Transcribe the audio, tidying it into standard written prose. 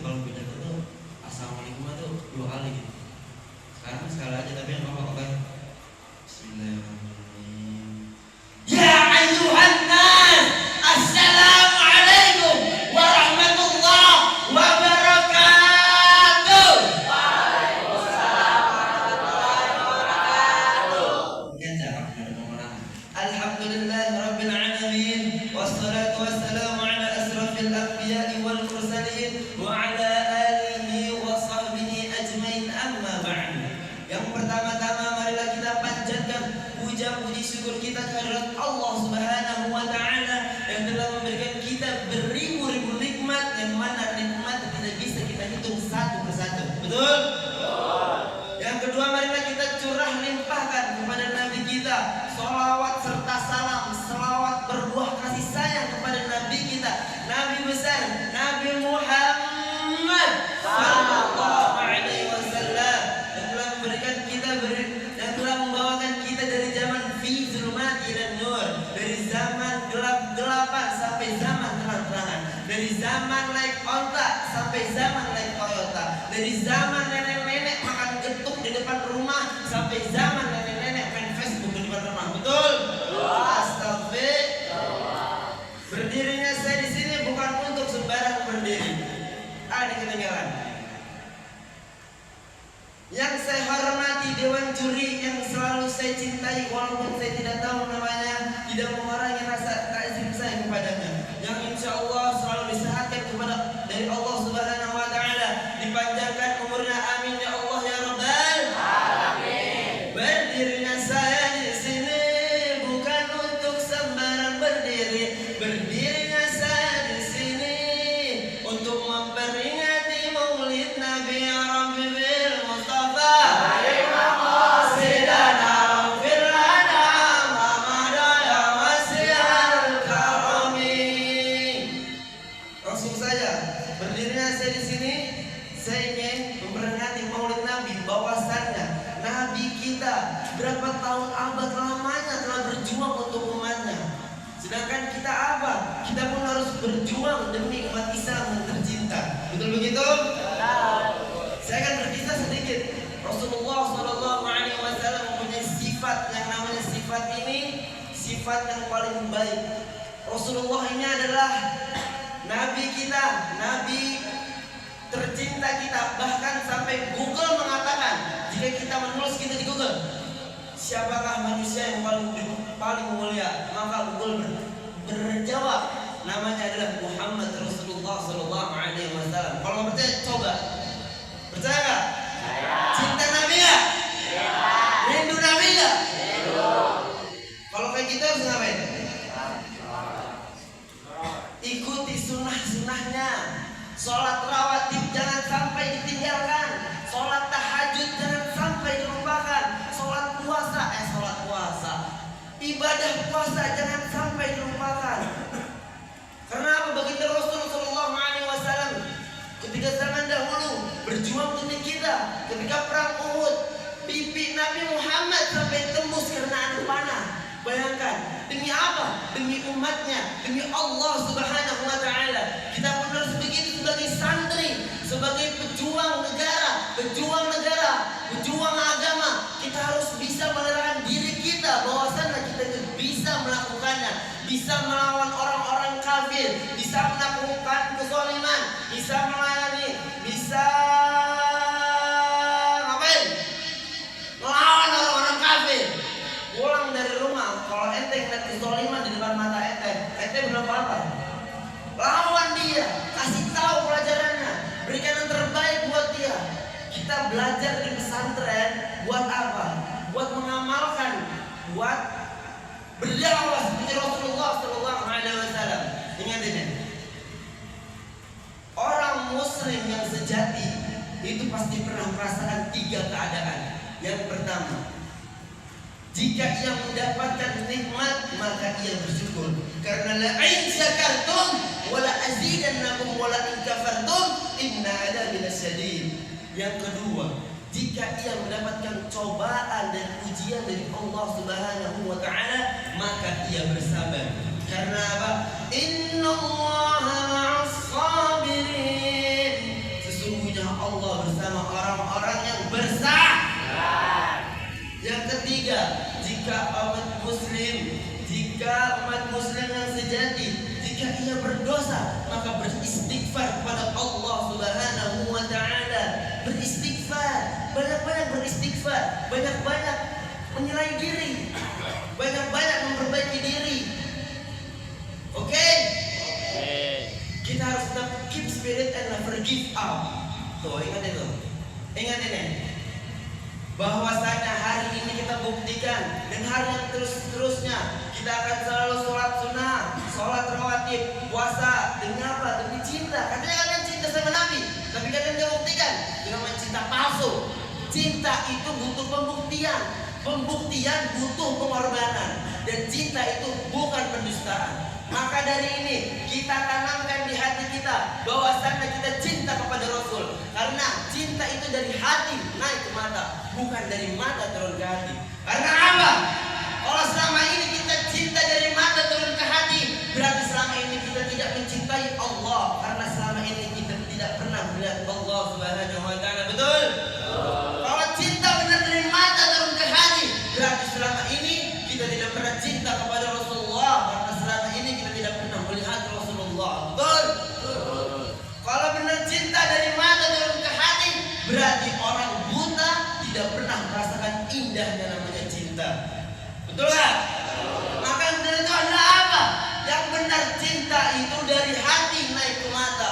kalau pidato tuh assalamualaikum tuh 2 kali gitu. Sekarang sekali aja tapi yang apa-apa. Bismillahirrahmanirrahim. Ya ayyuhan nas, assalamualaikum warahmatullahi wabarakatuh. Waalaikumsalam warahmatullahi wabarakatuh. Kan cara benar pemenang. Alhamdulillahirabbil alamin wassalatu wassalamu ala asrafil anbiya'i wal mursalin wa ala alihi wa sahbihi ajmain, amma ba'du. Yang pertama-tama marilah kita panjatkan puja-puji syukur kita kehadirat Allah Subhanahu wa taala yang telah memberikan kita beribu-ribu nikmat yang mana nikmat tidak bisa kita hitung satu persatu. Betul? Yang kedua, marilah kita curah limpahkan kepada Nabi kita sholawat serta salam, selawat berbuah kasih sayang kepada Nabi kita, Nabi besar Nabi Muhammad sallallahu alaihi wasallam yang telah memberikan kita yang telah membawakan kita dari zaman fi zulmati dan nur, dari zaman gelap-gelapan sampai zaman terang-terangan, dari zaman naik onta sampai zaman naik Toyota, dari zaman nenek-nenek makan getuk di depan rumah sampai zaman nenek-nenek main Facebook di depan rumah. Betul? Astagfirullah. Berdirinya saya di sini bukan untuk sembarang berdiri. Ada ketinggalan. Yang saya hormati dewan juri yang selalu saya cintai walaupun saya tidak tahu namanya, tidak mengurangi rasa takzim saya kepadanya, yang insya Allah selalu disehatkan kepada dari Allah Subhanahu wa taala, dipanjangkan umurnya, amin ya Allah ya rabbal alamin. Berdirinya saya di sini bukan untuk sembarang berdiri. Berdirinya saya di sini untuk memperingati Maulid Nabi Rabbi bil Mustafa berapa tahun abad lamanya telah berjuang untuk umatnya. Sedangkan kita apa? Kita pun harus berjuang demi umat Islam yang tercinta. Betul begitu? Saya akan berkisah sedikit. Rasulullah Shallallahu Alaihi Wasallam mempunyai sifat yang namanya sifat ini sifat yang paling baik. Rasulullah ini adalah Nabi kita, Nabi tercinta kita. Bahkan sampai Google mengatakan, jika kita menulis kita di Google, siapakah manusia yang paling mulia, maka Google berjawab namanya adalah Muhammad Rasulullah Sallallahu Alaihi Wasallam. Kalau nggak percaya, coba. Percaya nggak? Cinta Nabi nggak? Rindu Nabi nggak? Kalau kayak gitu harus ngapain? Ikuti sunnah-sunnahnya. Sholat rawatib jangan sampai ditinggalkan. Sholat tahajud jangan sampai dilupakan. Sholat puasa, ibadah puasa jangan sampai dilupakan. Karena apa? Baginda Rasul Sallallahu Alaihi Wasallam ketika zaman dahulu berjuang demi kita. Ketika perang Uhud, pipi Nabi Muhammad sampai tembus karena anak panah. Bayangkan, demi apa? Demi umatnya, demi Allah Subhanahu wa taala. Kita pun harus begitu sebagai santri, sebagai pejuang negara, pejuang agama. Kita harus bisa menerangkan diri kita bahwasanya kita bisa melakukannya, bisa melawan orang-orang kafir, bisa menaklukkan kezaliman, bisa melayani, bisa ngapain? Melawan orang-orang kafir. Pulang dari rumah, kalau ente ngeliat kezaliman di depan mata ente belum apa? Lawan dia, kasih tahu pelajarannya, berikan yang terbaik buat dia. Kita belajar di pesantren buat apa? Buat mengamalkan, buat berdakwah seperti Rasulullah Sallallahu Alaihi Wasallam. Ingat ini, orang Muslim yang sejati itu pasti pernah merasakan 3 keadaan. Yang pertama, jika ia mendapatkan nikmat maka ia bersyukur. Karena la in syakartum wala azidannakum wala in kafartum inna adabi lasyadid. Yang kedua, jika ia mendapatkan cobaan dan ujian dari Allah Subhanahu wa taala maka ia bersabar. Karena apa? Innallaha ma'as sabirin. bersama orang-orang yang bersabar. Yang ketiga, jika umat muslim yang sejati, jika ia berdosa, maka beristighfar kepada Allah Subhanahu wa taala. Beristighfar, banyak-banyak beristighfar, banyak-banyak menyelai diri, banyak-banyak memperbaiki diri. Oke? Kita harus tetap keep spirit and never give up. Tuh, ingat itu. Ingat ini. Bahwasanya hari ini kita buktikan, dan hari yang terus-terusnya kita akan selalu sholat sunnah, sholat rawatib, puasa. Demi apa? Demi cinta. Katanya kalian cinta sama Nabi, tapi kalian tidak buktikan dengan cinta palsu. Cinta itu butuh pembuktian. Pembuktian butuh pengorbanan, dan cinta itu bukan pendustaan. Maka dari ini kita tanamkan di hati kita bahwasanya kita cinta kepada Rasul, karena cinta itu dari hati naik ke mata, bukan dari mata turun ke hati. Karena apa? Kalau selama ini kita cinta dari mata turun ke hati, berarti selama ini kita tidak mencintai Allah, karena selama ini kita tidak pernah melihat Allah Subhanahu wa taala. Betul? Kalau cinta benar dari mata turun ke hati, berarti selama ini kita tidak pernah cinta kepada Rasulullah, karena selama ini kita tidak pernah melihat Rasulullah. Betul? Kalau benar cinta dari mata turun ke hati, berarti orang buta tidak pernah merasakan indahnya namanya cinta. Betul nggak? Maka yang benar itu adalah apa? Yang benar cinta itu dari hati naik ke mata,